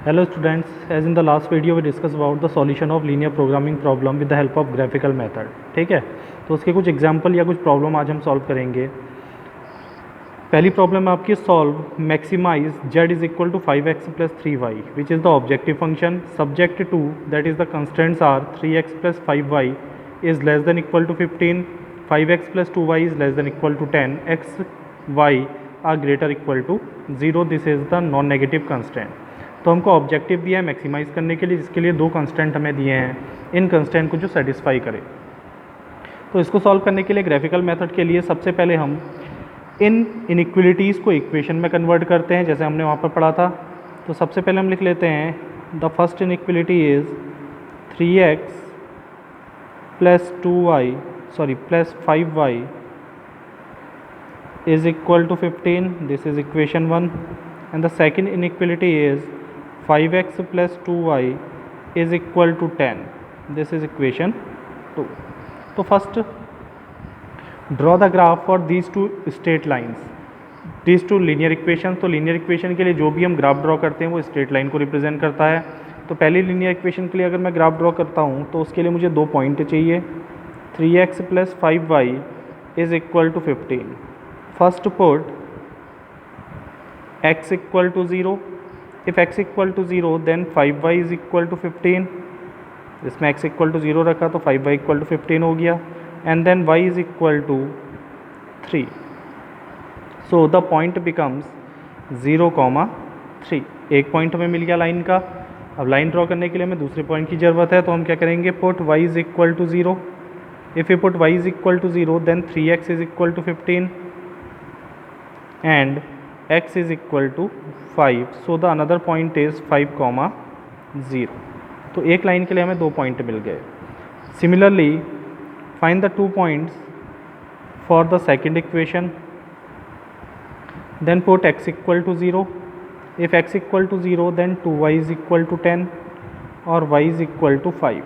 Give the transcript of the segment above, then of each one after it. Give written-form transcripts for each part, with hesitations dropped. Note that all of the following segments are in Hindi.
Hello students, as in the last video we discussed about the solution of linear programming problem with the help of graphical method. ठीक है, तो उसके कुछ एग्जाम्पल या कुछ प्रॉब्लम आज हम सॉल्व करेंगे। पहली प्रॉब्लम है आपकी solve maximise z is equal to 5x plus 3y which is the objective function subject to that is the constants are 3x plus 5y is less than equal to 15, 5x plus 2y is less than equal to 10, x y are greater equal to 0। This is the non negative constant. तो हमको ऑब्जेक्टिव दिया है मैक्सिमाइज़ करने के लिए, जिसके लिए दो कंस्टेंट हमें दिए हैं, इन कंस्टेंट को जो सेटिस्फाई करे। तो इसको सॉल्व करने के लिए ग्राफिकल मेथड के लिए सबसे पहले हम इन इनइक्वलिटीज़ को इक्वेशन में कन्वर्ट करते हैं, जैसे हमने वहाँ पर पढ़ा था। तो सबसे पहले हम लिख लेते हैं the first inequality is 3x plus 5y is equal to 15. This is equation 1. And the second inequality is 5x plus 2y is equal to 10. This is equation 2. So first draw the graph for these two straight lines, these two linear equations. तो linear equation के लिए जो भी हम ग्राफ ड्रॉ करते हैं वो स्ट्रेट लाइन को रिप्रेजेंट करता है। तो पहली linear equation के लिए अगर मैं ग्राफ ड्रॉ करता हूँ तो उसके लिए मुझे दो पॉइंट चाहिए। 3x plus 5y is equal to 15. First put x equal to 0. If x equal to 0 then 5y is equal to 15. इसमें x equal to 0 रखा तो 5y equal to 15 हो गया, and then y is equal to 3. So the point becomes 0, 3. एक पॉइंट हमें मिल गया लाइन का। अब लाइन ड्रॉ करने के लिए हमें दूसरे पॉइंट की ज़रूरत है, तो हम क्या करेंगे, put y is equal to 0. If we put y is equal to 0 then 3x is equal to 15 and x is equal to 5. So the another point is 5, 0. तो एक लाइन के लिए हमें दो पॉइंट मिल गए। Similarly find the 2 points for the second equation. Then put x equal to 0. If x equal to 0 then 2y is equal to 10 or y is equal to 5.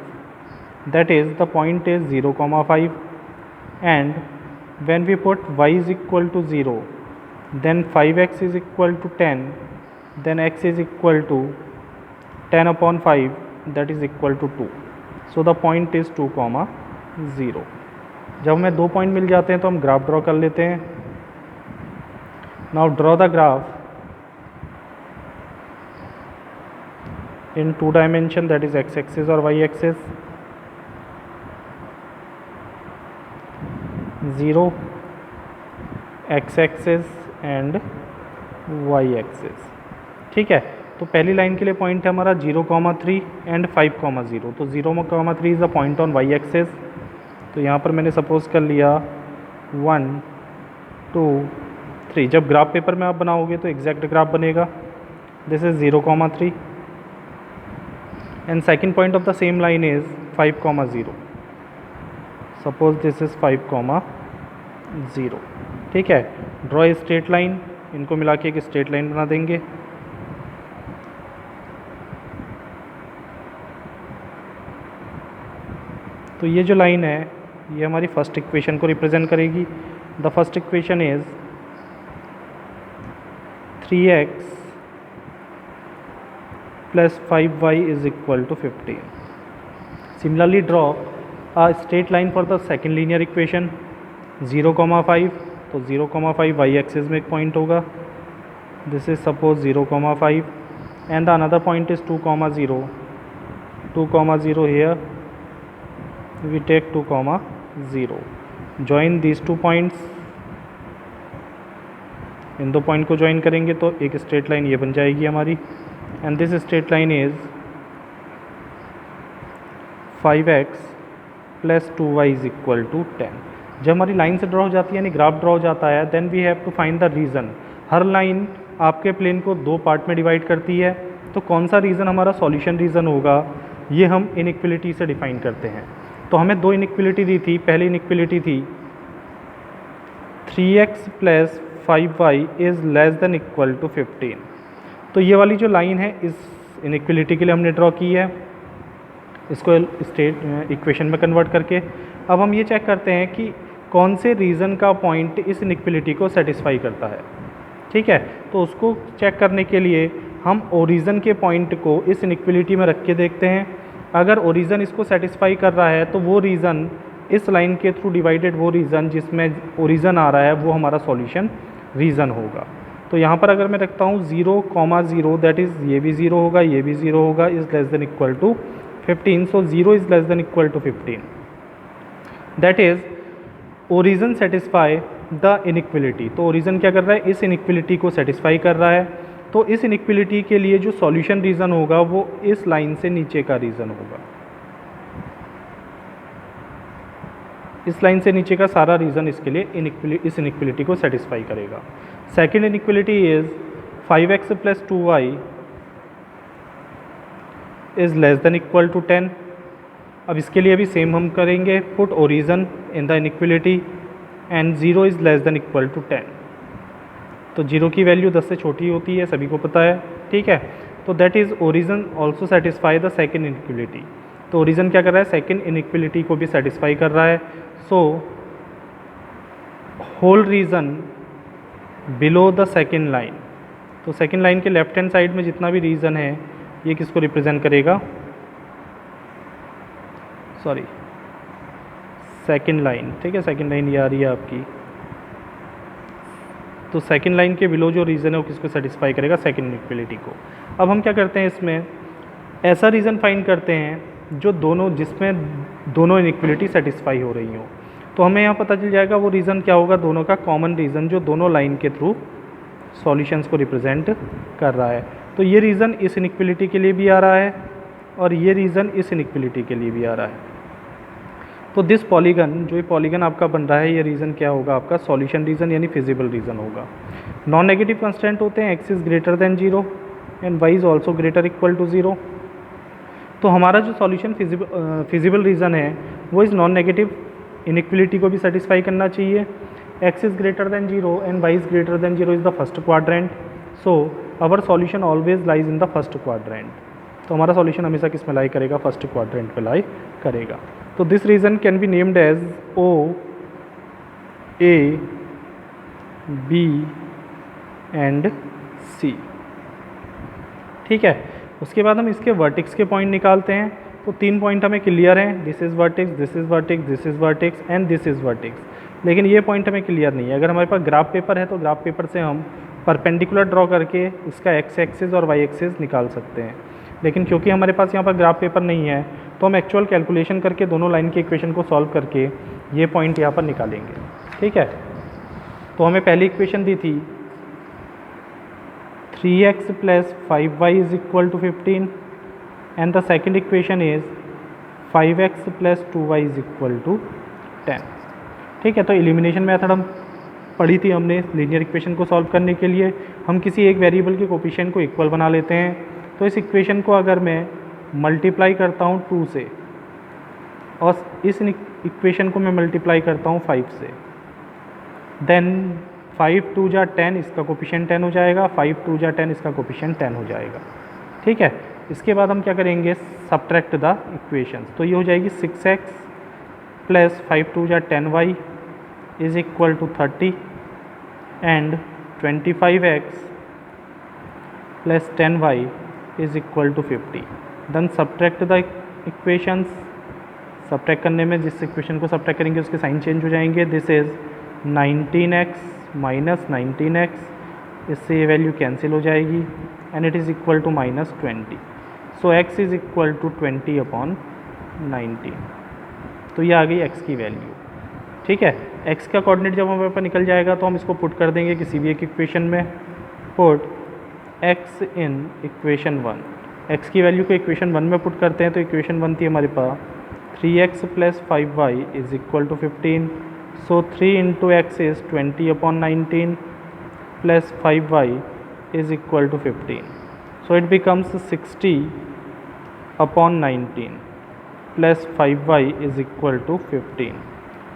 That is the point is 0, 5. And when we put y is equal to 0 then 5x is equal to 10, then x is equal to 10 upon 5, that is equal to 2. So the point is 2, 0. जब हमें दो पॉइंट मिल जाते हैं तो हम ग्राफ ड्रॉ कर लेते हैं। Now draw the graph in 2 dimension, that is x axis or y axis. 0 x axis and y axis. ठीक है, तो पहली लाइन के लिए पॉइंट है हमारा 0, 3 एंड 5, 0। तो 0, 3 is the point on y axis. तो यहाँ पर मैंने सपोज कर लिया 1, 2, 3। जब ग्राफ पेपर में आप बनाओगे तो एग्जैक्ट ग्राफ बनेगा। This is 0, 3 and second point of the same line is 5, 0। Suppose this is 5, 0। ठीक है, ड्रॉ ए स्ट्रेट लाइन, इनको मिला के एक स्ट्रेट लाइन बना देंगे। तो ये जो लाइन है ये हमारी फर्स्ट इक्वेशन को रिप्रेजेंट करेगी। The first equation is 3x plus 5y is equal to 15। Similarly draw a straight line for the second linear equation 0, 5। तो 0, 5 y एक्सिस में एक पॉइंट होगा। This is suppose 0, 5 and the another point is 2, 0। 2, 0 here we take 2, 0। Join these two points. इन दो पॉइंट को ज्वाइन करेंगे तो एक स्ट्रेट लाइन ये बन जाएगी हमारी, and this straight line is 5x plus 2y is equal to 10। जब हमारी लाइन से ड्रॉ हो जाती है यानी ग्राफ ड्रॉ हो जाता है, then we have to find the region. हर लाइन आपके प्लेन को दो पार्ट में डिवाइड करती है, तो कौन सा रीज़न हमारा सॉल्यूशन रीज़न होगा ये हम इनइक्वलिटी से डिफाइन करते हैं। तो हमें दो इनइक्वलिटी दी थी। पहली इनइक्वलिटी थी 3x plus 5y is less than equal to 15। तो ये वाली जो लाइन है इस इनइक्वलिटी के लिए हमने ड्रॉ की है, इसको स्टेट इक्वेशन में कन्वर्ट करके। अब हम ये चेक करते हैं कि कौन से रीज़न का पॉइंट इस इनइक्वलिटी को सेटिस्फाई करता है। ठीक है। तो उसको चेक करने के लिए हम ओरिजिन के पॉइंट को इस इनइक्वलिटी में रख के देखते हैं। अगर ओरिजिन इसको सेटिस्फाई कर रहा है तो वो रीज़न इस लाइन के थ्रू डिवाइडेड वो रीज़न जिसमें ओरिजिन आ रहा है वो हमारा सॉल्यूशन रीज़न होगा। तो यहाँ पर अगर मैं रखता हूँ 0,0 दैट इज़ ये भी 0 होगा, ये भी 0 होगा, is less than equal to 15। So 0 is less than equal to 15, that is origin satisfy the inequality. तो ओरिजिन क्या कर रहा है, इस इनइक्वलिटी को सेटिस्फाई कर रहा है। तो इस इनइक्वलिटी के लिए जो सॉल्यूशन रीज़न होगा वो इस लाइन से नीचे का रीज़न होगा। इस लाइन से नीचे का सारा रीज़न इसके लिए इस इनइक्वलिटी को सेटिस्फाई करेगा। Second inequality is 5x + 2y is less than equal to 10। अब इसके लिए भी सेम हम करेंगे, put origin in the inequality and 0 is less than equal to 10। तो 0 की वैल्यू 10 से छोटी होती है, सभी को पता है, ठीक है। तो that is origin also satisfy the second inequality. तो ओरिजिन क्या कर रहा है, सेकेंड इनइक्वलिटी को भी सेटिस्फाई कर रहा है। So whole region below the second line. तो सेकेंड लाइन के लेफ्ट हैंड साइड में जितना भी रीजन है ये किसको रिप्रेजेंट करेगा, सॉरी सेकेंड लाइन, ठीक है, सेकेंड लाइन ये आ रही है आपकी। तो सेकेंड लाइन के बिलो जो रीज़न है वो किसको सेटिस्फाई करेगा, सेकेंड इनइक्वलिटी को। अब हम क्या करते हैं, इसमें ऐसा रीज़न फाइंड करते हैं जो जिसमें दोनों इनइक्वलिटी सेटिस्फाई हो रही हो। तो हमें यहाँ पता चल जाएगा वो रीज़न क्या होगा, दोनों का कॉमन रीज़न जो दोनों लाइन के थ्रू सॉल्यूशंस को रिप्रेजेंट कर रहा है। तो ये रीज़न इस इनइक्वलिटी के लिए भी आ रहा है और ये रीज़न इस इनइक्वलिटी के लिए भी आ रहा है। तो दिस पॉलीगन, जो ये पॉलीगन आपका बन रहा है, ये रीज़न क्या होगा आपका, सॉल्यूशन रीज़न यानी फिजिबल रीज़न होगा। नॉन नेगेटिव कंस्टेंट होते हैं, x is greater than 0 and y is also greater equal to 0। तो हमारा जो सॉल्यूशन फिजिबल रीज़न है वो इस नॉन नेगेटिव इनइक्वलिटी को भी सेटिस्फाई करना चाहिए। x is greater than 0 and y is greater than 0 is the first quadrant. So our solution always lies in the first quadrant. तो हमारा सॉल्यूशन हमेशा किस में लाई करेगा, फर्स्ट क्वाड्रेंट पे लाई करेगा। तो this region can be named as O A B and C, ठीक है। उसके बाद हम इसके वर्टेक्स के पॉइंट निकालते हैं। तो 3 पॉइंट हमें क्लियर हैं, this is vertex, this is vertex, this is vertex and this is vertex. लेकिन ये पॉइंट हमें क्लियर नहीं है। अगर हमारे पास ग्राफ पेपर है तो ग्राफ पेपर से हम परपेंडिकुलर ड्रॉ करके इसका x एक्सिस और y एक्सिस निकाल सकते हैं। लेकिन क्योंकि हमारे पास यहाँ पर ग्राफ पेपर नहीं है तो हम एक्चुअल कैलकुलेशन करके दोनों लाइन के इक्वेशन को सॉल्व करके ये पॉइंट यहाँ पर निकालेंगे, ठीक है। तो हमें पहली इक्वेशन दी थी 3x + 5y is equal to 15 and the second equation is 5x + 2y is equal to 10, ठीक है। तो एलिमिनेशन मेथड हम पढ़ी थी हमने लीनियर इक्वेशन को सॉल्व करने के लिए। हम किसी एक वेरिएबल के कोफिशिएंट को इक्वल बना लेते हैं। तो इस इक्वेशन को अगर मैं मल्टीप्लाई करता हूँ 2 से और इस इक्वेशन को मैं मल्टीप्लाई करता हूँ 5 से, देन 5 2 जा 10 इसका कोफिशिएंट 10 हो जाएगा, 5 2 जा 10 इसका कोफिशिएंट 10 हो जाएगा, ठीक है। इसके बाद हम क्या करेंगे, सब्ट्रैक्ट द इक्वेशंस। तो ये हो जाएगी 6x + 5 2 जा 10y is equal to 30 and 25x + 10y is equal to 50। Then subtract the equations. Subtract करने में जिस इक्वेशन को सब्ट्रैक्ट करेंगे उसके साइन चेंज हो जाएंगे। दिस इज़ 19x - 19x, इससे ये वैल्यू कैंसिल हो जाएगी and it is equal to -20। So x is equal to 20/19। तो ये आ गई x की वैल्यू, ठीक है। x का कोऑर्डिनेट जब हमारे पास निकल जाएगा तो हम इसको पुट कर देंगे किसी भी एक इक्वेशन में। Put x in equation 1, x की वैल्यू को इक्वेशन 1 में पुट करते हैं। तो इक्वेशन 1 थी हमारे पास 3x + 5y is equal to 15। So 3 × x is 20/19 + 5y is equal to 15। So it becomes 60/19 + 5y is equal to 15।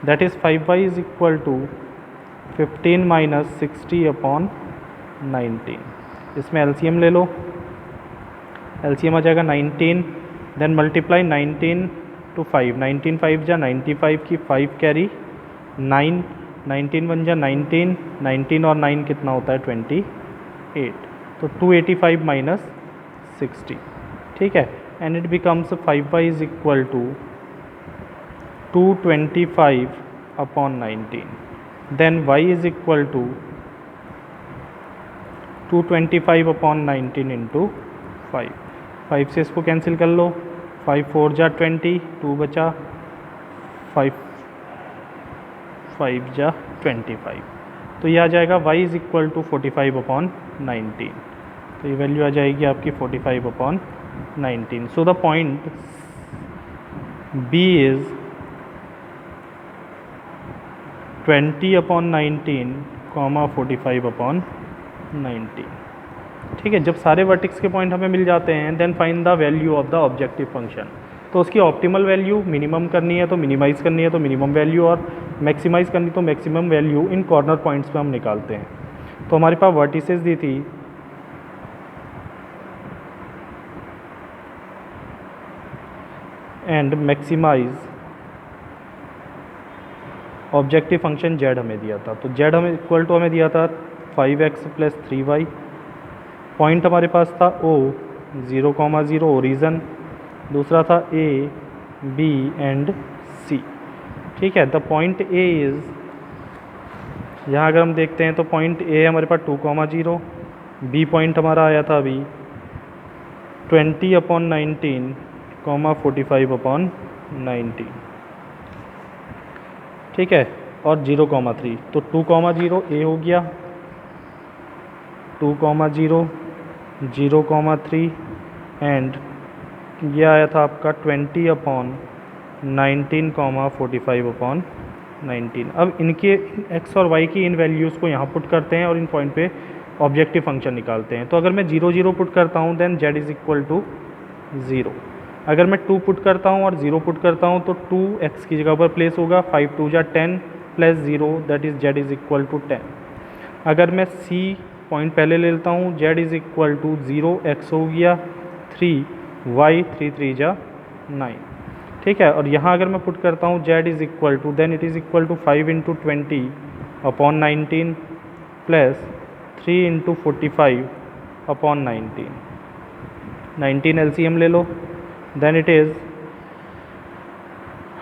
That is 5y is equal to 15 - 60/19। इसमें एलसीएम ले लो, एलसीएम आ जाएगा 19, देन मल्टीप्लाई 19 × 5, 19 5 जा 95 की 5 कैरी 9, 19 1 जा 19, 19 और 9 कितना होता है 24। 8, तो 285 माइनस 60, ठीक है, and it becomes 5y is equal to 225 upon 19, then y is equal to 225 upon 19 into 5 से इसको कैंसिल कर लो, 5 4 जा 20, 2 बचा, 5 जा 25, तो ये आ जाएगा y is equal to 45 upon 19, तो ये वैल्यू आ जाएगी आपकी 45 upon 19. So the point B is 20 upon 19, 45 upon 19. ठीक है, जब सारे वर्टेक्स के पॉइंट हमें मिल जाते हैं, then find the value of the objective function. तो उसकी ऑप्टिमल वैल्यू मिनिमम करनी है तो मिनिमाइज़ करनी है तो मिनिमम वैल्यू, और मैक्सिमाइज़ करनी तो maximum value in corner points पे हम निकालते हैं. तो हमारे पास वर्टिसेस दी थी and maximise objective function z हमें दिया था. तो z हमें इक्वल टू हमें दिया था 5x प्लस 3y. पॉइंट हमारे पास था O 0,0 ओरिजन, दूसरा था A B एंड C. ठीक है, द पॉइंट A इज़, यहाँ अगर हम देखते हैं तो पॉइंट A हमारे पास 2,0, B पॉइंट हमारा आया था अभी 20 अपॉन 19, 45 अपॉन 19, ठीक है, और 0,3, तो 2,0 A हो गया, 2,0, 0,3 एंड ये आया था आपका 20 अपॉन 19, 45 अपॉन 19. अब इनके x और y की इन वैल्यूज़ को यहाँ पुट करते हैं और इन पॉइंट पे ऑब्जेक्टिव फंक्शन निकालते हैं. तो अगर मैं 0 0 पुट करता हूँ then z is equal to 0. अगर मैं 2 पुट करता हूँ और 0 पुट करता हूँ तो 2x की जगह पर प्लेस होगा, 5 2 जा 10 plus 0 that is z is equal to 10. अगर मैं c पॉइंट पहले ले लेता हूँ, z is equal to 0x हो गया, 3y 3 3 जा 9, ठीक है, और यहाँ अगर मैं पुट करता हूँ z is equal to, then it is equal to 5 into 20 upon 19 plus 3 into 45 upon 19. 19 LCM ले लो, then it is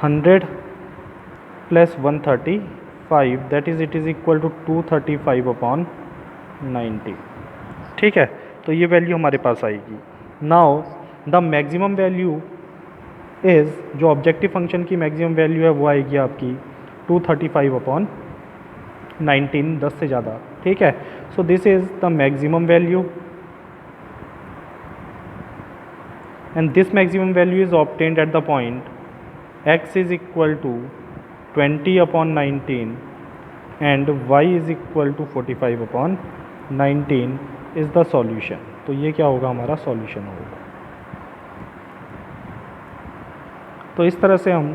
100 plus 135, that is it is equal to 235 upon 90. ठीक है, तो ये वैल्यू हमारे पास आएगी. Now the maximum value is, जो ऑब्जेक्टिव फंक्शन की मैक्सिमम वैल्यू है वो आएगी आपकी 235 अपॉन 19, 10 से ज़्यादा. ठीक है, so this is the maximum value and this maximum value is obtained at the point x is equal to 20 upon 19 and y is equal to 45 upon 19 is the solution. तो ये क्या होगा, हमारा सॉल्यूशन होगा. तो इस तरह से हम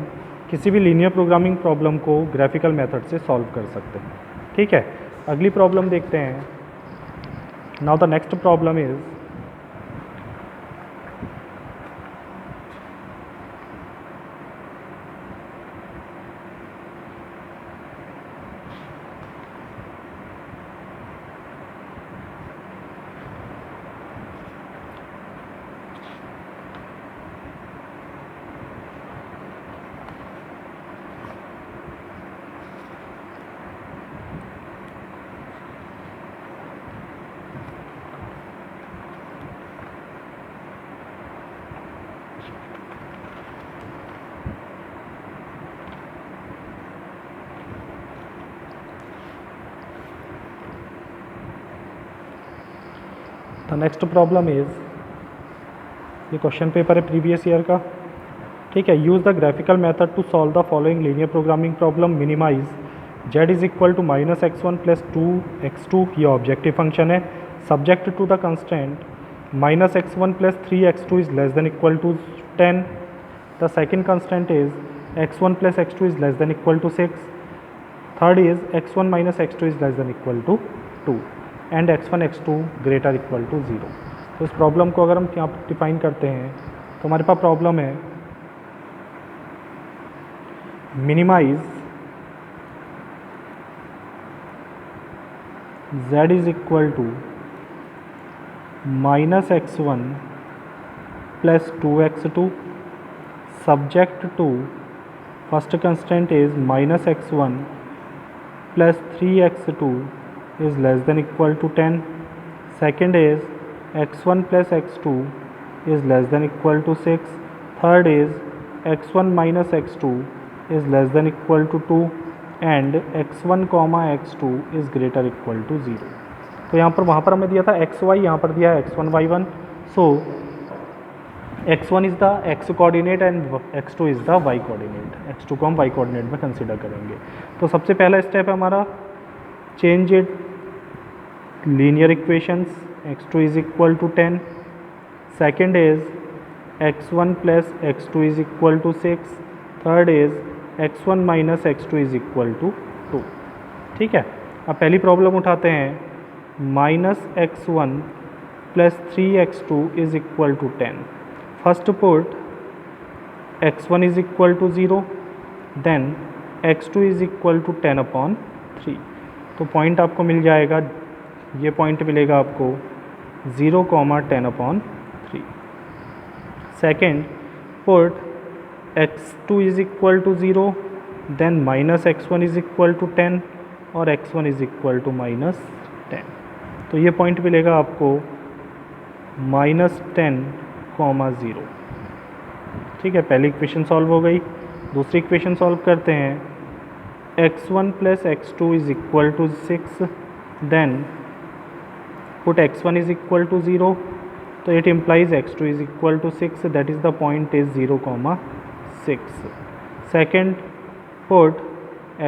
किसी भी लीनियर प्रोग्रामिंग प्रॉब्लम को ग्राफिकल मेथड से सॉल्व कर सकते हैं. ठीक है, अगली प्रॉब्लम देखते हैं. Now the next problem is, the next problem is, ये क्वेश्चन पेपर है प्रीवियस ईयर का. ठीक है, use the graphical method to solve the following linear programming problem. Minimise z is equal to -x1 plus 2x2, ये ऑब्जेक्टिव फंक्शन है, subject to the constant -x1 plus 3x2 is less than equal to 10. The second constant is x1 plus x2 is less than equal to 6. Third is x1 minus x2 is less than equal to 2 and x1 x2 greater equal to 0. तो इस प्रॉब्लम को अगर हम यहाँ पर डिफाइन करते हैं तो हमारे पास प्रॉब्लम है minimise z is equal to minus x one plus 2x2 subject to first constant is minus x1 plus 3x2 is less than equal to 10. Second is x1 plus x2 is less than equal to 6. Third is x1 minus x2 is less than equal to 2 and x1 comma x2 is greater equal to 0. तो यहाँ पर वहाँ पर हमें दिया था xy, यहाँ पर दिया है x1 y1. So x1 is the x coordinate and x2 is the y coordinate. x2 को हम y कोऑर्डिनेट में कंसिडर करेंगे. तो सबसे पहला स्टेप है हमारा change it linear equations. x2 is equal to 10. Second is x1 plus x2 is equal to 6. Third is x1 minus x2 is equal to 2. ठीक है. अब पहली प्रॉब्लम उठाते हैं. Minus x1 plus 3x2 is equal to 10. First put x1 is equal to 0, then x2 is equal to 10 upon 3. तो पॉइंट आपको मिल जाएगा, ये पॉइंट मिलेगा आपको 0, 10 upon 3. Second put x2 is equal to 0, then minus x1 is equal to 10 और x1 is equal to minus 10. तो ये पॉइंट मिलेगा आपको minus 10, 0. ठीक है. पहली इक्वेशन सॉल्व हो गई. दूसरी इक्वेशन सॉल्व करते हैं. x1 plus x2 is equal to 6. Then put x1 is equal to 0. तो it implies x2 is equal to 6. That is the point is 0, 6. Second put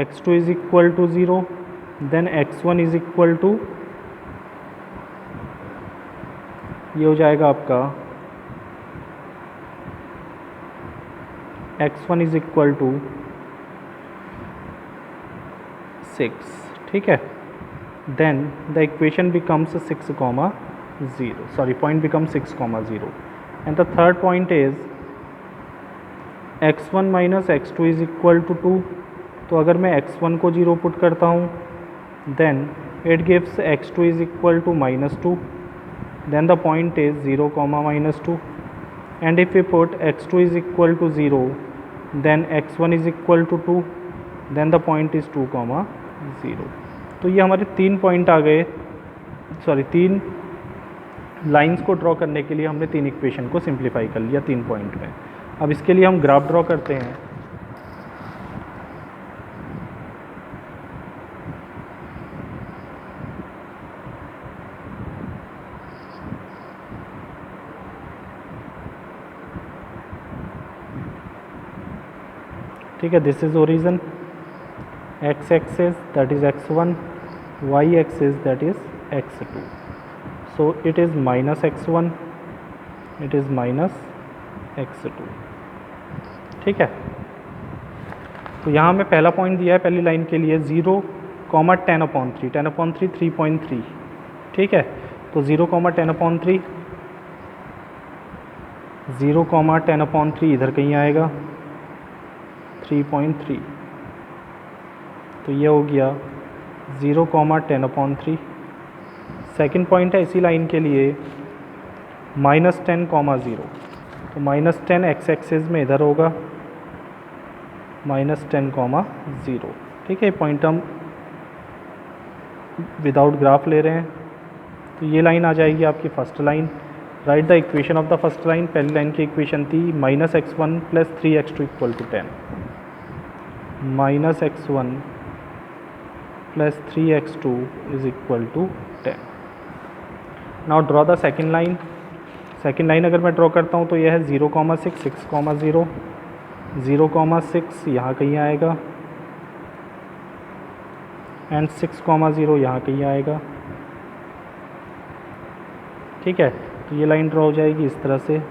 x2 is equal to 0. Then x1 is equal to, ये हो जाएगा आपका x1 इज इक्वल टू 6. ठीक है. Then the equation becomes 6, 0. Sorry, point becomes 6, 0. And the third point is x1 minus x2 is equal to 2. तो अगर मैं x1 को 0 पुट करता हूँ, then it gives x2 is equal to -2. Then the point is 0, -2. and if we put x2 is equal to 0, then x1 is equal to 2, then the point is 2, 0. तो ये हमारे 3 पॉइंट आ गए. सॉरी, 3 लाइंस को ड्रॉ करने के लिए हमने 3 इक्वेशन को सिंप्लीफाई कर लिया 3 पॉइंट में. अब इसके लिए हम ग्राफ ड्रॉ करते हैं. ठीक है. This is origin, x axis that is x1, y axis that is x2. So it is minus x1, it is minus x2. ठीक है. तो यहाँ में पहला पॉइंट दिया है पहली लाइन के लिए 0, 10/3. 10/3 3.3. ठीक है. तो 0, 10/3, 0, 10/3 इधर कहीं आएगा 3.3. तो ये हो गया 0, 10/3. सेकेंड पॉइंट है इसी लाइन के लिए -10, 0. तो -10 x एक्सिस में इधर होगा, -10, 0. ठीक है. पॉइंट हम विदाउट ग्राफ ले रहे हैं. तो ये लाइन आ जाएगी आपकी first line. Right the equation of the first line. पहली लाइन की इक्वेशन थी -x1 plus 3x2 equal to 10. -x1 plus 3x2 is equal to 10. Now draw the second line. Second line अगर मैं ड्रॉ करता हूँ तो यह है 0, 6, 6, 0. 0, 6 यहाँ कहीं आएगा एंड 6, 0 यहाँ कहीं आएगा. ठीक है. तो ये लाइन ड्रॉ हो जाएगी इस तरह से.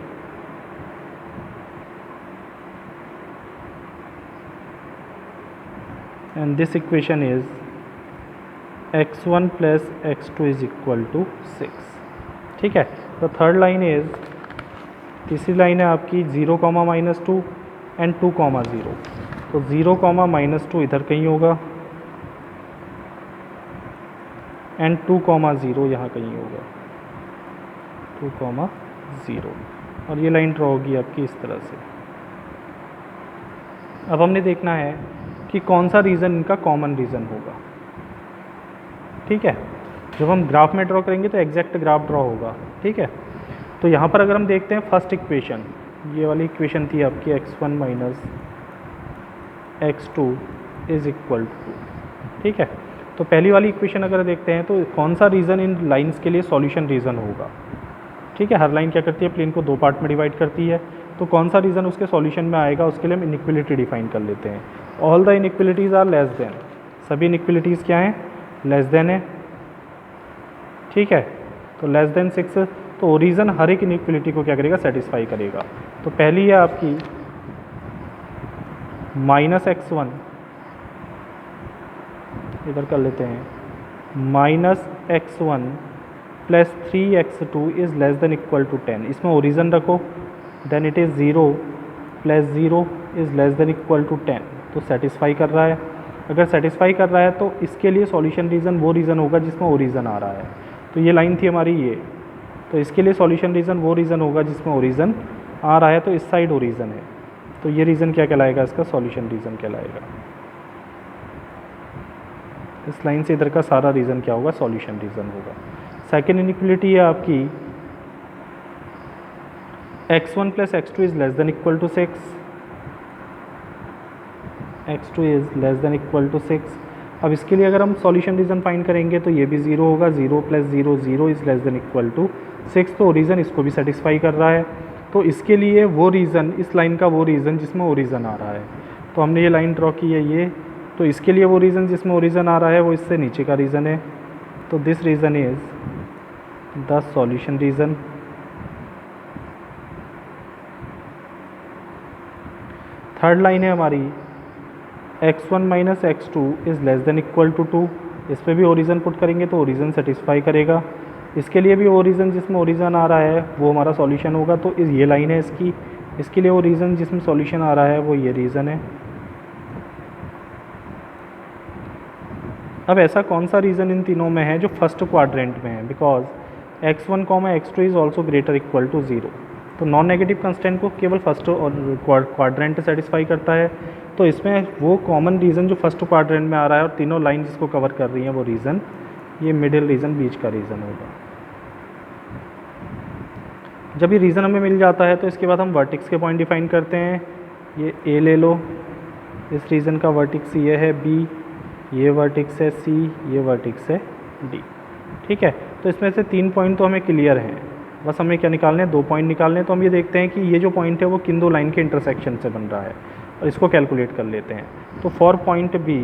And this equation is x1 plus x2 is equal to 6. ठीक है. तो थर्ड लाइन इज, तीसरी लाइन है आपकी 0, -2 एंड 2, 0. तो 0, -2 इधर कहीं होगा एंड 2, 0 यहाँ कहीं होगा. 0 और ये लाइन ड्रॉ होगी आपकी इस तरह से। अब हमने देखना है कि कौन सा रीज़न इनका कॉमन रीज़न होगा। ठीक है, जब हम ग्राफ में ड्रॉ करेंगे तो एग्जैक्ट ग्राफ ड्रॉ होगा। ठीक है, तो यहाँ पर अगर हम देखते हैं फर्स्ट इक्वेशन, ये वाली इक्वेशन थी आपकी x1 minus x2 is equal to 2। ठीक है, तो पहली वाली इक्वेशन अगर देखते हैं तो कौन सा रीज़न इन लाइंस के लिए सॉल्यूशन रीज़न होगा। ठीक है, हर लाइन क्या करती है, प्लेन को दो पार्ट में डिवाइड करती है, तो कौन सा रीज़न उसके सॉल्यूशन में आएगा उसके लिए हम इनइक्वलिटी डिफाइन कर लेते हैं। All the inequalities are less than, सभी इनइक्वलिटीज़ क्या हैं, लेस देन है। ठीक है, तो लेस देन 6, तो ओरिजन हर एक इनइक्वलिटी को क्या करेगा, सेटिस्फाई करेगा। तो पहली है आपकी माइनस x1, इधर कर लेते हैं, minus x1 plus 3x2 is less than equal to 10। इसमें ओरिजन रखो, then it is 0 plus 0 is less than equal to 10, तो सेटिस्फाई कर रहा है। अगर सेटिस्फाई कर रहा है तो इसके लिए सॉल्यूशन रीज़न वो रीज़न होगा जिसमें ओरिजन आ रहा है। तो ये लाइन थी हमारी ये, तो इसके लिए सॉल्यूशन रीज़न वो रीज़न होगा जिसमें ओरिजन आ रहा है, तो इस साइड ओरिजन है, तो ये रीज़न क्या कहलाएगा, इसका सॉल्यूशन रीज़न कहलाएगा। इस लाइन से इधर का सारा रीज़न क्या होगा, सॉल्यूशन रीज़न होगा। सेकेंड इनइक्वलिटी है आपकी x1 plus x2 is less than equal to 6, x2 is less than equal to 6। अब इसके लिए अगर हम सॉल्यूशन रीज़न फाइंड करेंगे तो ये भी 0 होगा, 0 plus 0 0 is less than equal to 6, तो ओरिजन इसको भी सेटिस्फाई कर रहा है। तो इसके लिए वो रीज़न, इस लाइन का वो रीज़न जिसमें ओरिजन आ रहा है, तो हमने ये लाइन ड्रॉ की है ये, तो इसके लिए वो रीज़न जिसमें ओरिजन आ रहा है वो इससे नीचे का रीज़न है, तो this region is the solution region. Third line है हमारी x1 minus x2 is less than equal to 2, इस पर भी ओरिजन पुट करेंगे तो ओरिजन सेटिस्फाई करेगा। इसके लिए भी ओरिजन जिसमें ओरिजन आ रहा है वो हमारा सॉल्यूशन होगा, तो ये लाइन है इसकी, इसके लिए वो रीज़न जिसमें सॉल्यूशन आ रहा है वो ये रीज़न है। अब ऐसा कौन सा रीज़न इन तीनों में है जो फर्स्ट क्वाड्रेंट में है, because x1 x2 is also greater equal to 0, तो नॉन नेगेटिव कंस्टेंट को केवल फर्स्ट और क्वाड्रेंट सेटिस्फाई करता है। तो इसमें वो कॉमन रीज़न जो फर्स्ट क्वाड्रेंट में आ रहा है और तीनों लाइन जिसको कवर कर रही हैं वो रीज़न, ये मिडिल रीज़न, बीच का रीज़न होगा। जब ये रीज़न हमें मिल जाता है तो इसके बाद हम वर्टिक्स के पॉइंट डिफाइन करते हैं। ये ए ले लो, इस रीज़न का वर्टिक्स ये है बी, ये वर्टिक्स है सी, ये वर्टिक्स है डी। ठीक है, तो इसमें से 3 पॉइंट तो हमें क्लियर हैं, बस हमें क्या निकालने हैं, 2 पॉइंट निकालने हैं। तो हम ये देखते हैं कि ये जो पॉइंट है वो किन दो लाइन के इंटरसेक्शन से बन रहा है और इसको कैलकुलेट कर लेते हैं। तो फॉर पॉइंट बी,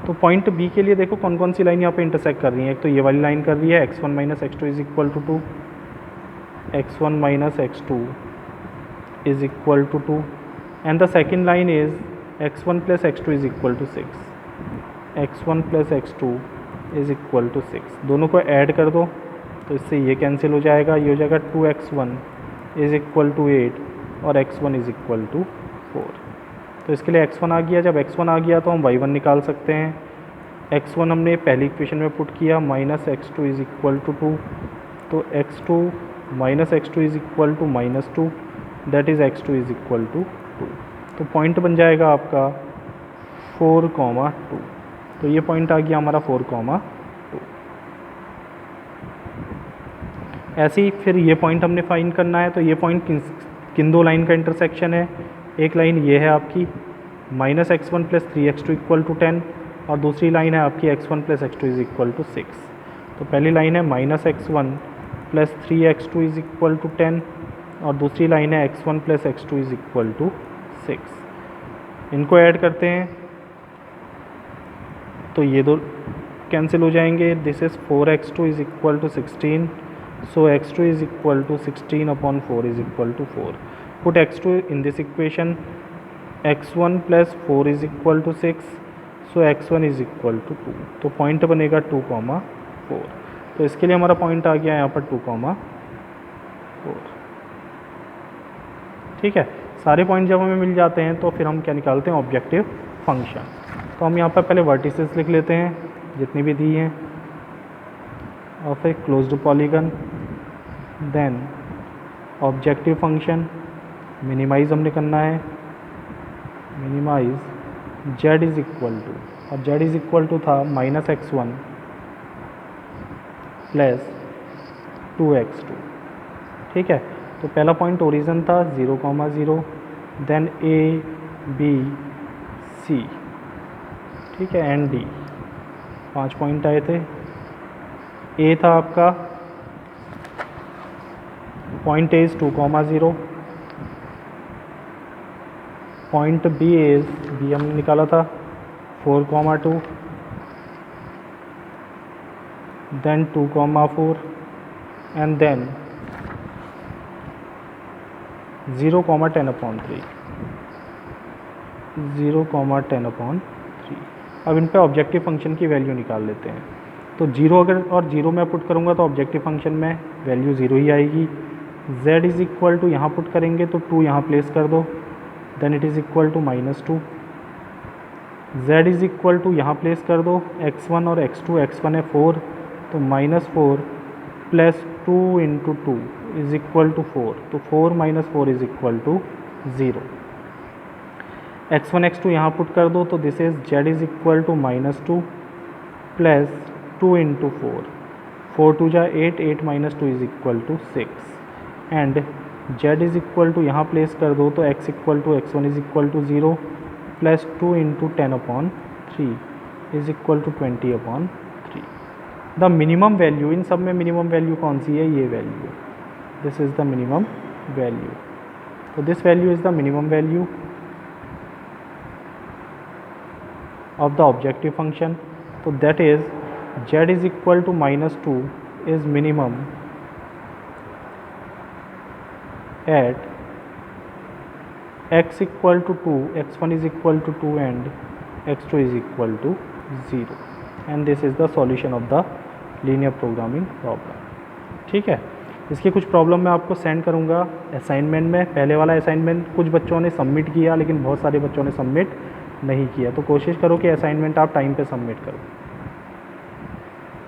तो पॉइंट बी के लिए देखो कौन कौन सी लाइन यहाँ पे इंटरसेक्ट कर रही है। एक तो ये वाली लाइन कर रही है x1 minus x2 is equal to 2, x1 minus x2 is equal to 2, and the second line is x1 plus x2 is equal to 6, x1 plus x2 is equal to 6। दोनों को ऐड कर दो तो इससे ये कैंसिल हो जाएगा, ये हो जाएगा 2x1 इज़ इक्वल टू 8 और x1 इज़ इक्वल टू 4। तो इसके लिए x1 आ गया, जब x1 आ गया तो हम y1 निकाल सकते हैं। x1 हमने पहली इक्वेशन में पुट किया, minus x2 is equal to 2, तो x2 minus x2 is equal to minus 2, that is x2 is equal to 2। तो पॉइंट बन जाएगा आपका 4,2, तो ये पॉइंट आ गया हमारा 4,2। ऐसे ही फिर ये पॉइंट हमने फाइंड करना है, तो ये पॉइंट किन दो लाइन का इंटरसेक्शन है। एक लाइन ये है आपकी minus x1 plus 3x2 equal to 10 और दूसरी लाइन है आपकी x1 plus x2 is equal to 6। तो पहली लाइन है minus x1 plus 3x2 is equal to 10 और दूसरी लाइन है x1 plus x2 is equal to 6। इनको ऐड करते हैं तो ये दो कैंसिल हो जाएंगे, this is 4x2 is equal to 16, so x2 is equal to 16 upon 4 is equal to 4। Put x2 in this equation, x1 plus 4 is equal to 6, so x1 is equal to 2। तो पॉइंट बनेगा 2,4। तो इसके लिए हमारा पॉइंट आ गया यहाँ पर 2,4। ठीक है, सारे पॉइंट जब हमें मिल जाते हैं तो फिर हम क्या निकालते हैं, ऑब्जेक्टिव फंक्शन। तो हम यहाँ पर पहले वर्टिसेस लिख लेते हैं जितनी भी दी हैं। Of a closed polygon, then objective function minimise हमने करना है, minimise z is equal to, और z इज इक्वल टू था -x1 प्लस 2x2। ठीक है, तो पहला पॉइंट ओरिजन था 0,0, देन a b c, ठीक है, एंड d, 5 पॉइंट आए थे। a था आपका point a is 2,0, point b is, b हमने निकाला था 4,2, then 2,4 and then 0,10/3, 0,10/3। अब इन पे ऑब्जेक्टिव फंक्शन की वैल्यू निकाल लेते हैं। तो 0 अगर और 0 मैं पुट करूँगा तो ऑब्जेक्टिव फंक्शन में वैल्यू 0 ही आएगी। z इज़ इक्वल टू यहाँ पुट करेंगे तो 2 यहाँ प्लेस कर दो, then it is equal to -2। z is equal to यहाँ प्लेस कर दो x1 और x2, x1 है 4 तो -4 plus 2 into 2 is equal to 4, तो 4 - 4 is equal to 0। x1 x2 यहाँ पुट कर दो तो this is z is equal to -2 plus 2 into 4, 4 2 जा 8, 8 - 2 is equal to 6, and z is equal to यहाँ प्लेस कर दो तो x equal to x1 is equal to 0 plus 2 into 10/3 is equal to 20/3। The minimum value, इन सब में मिनिमम वैल्यू कौन सी है, ये value, this is the minimum value. तो this value is the minimum value of the objective function. तो that is z is equal to -2 is minimum at x equal to 2, x1 is equal to 2 and x2 is equal to 0, and this is the solution of the linear programming problem. ठीक है, इसकी कुछ प्रॉब्लम मैं आपको सेंड करूंगा असाइनमेंट में। पहले वाला असाइनमेंट कुछ बच्चों ने सबमिट किया लेकिन बहुत सारे बच्चों ने सबमिट नहीं किया, तो कोशिश करो कि असाइनमेंट आप टाइम पे सबमिट करो।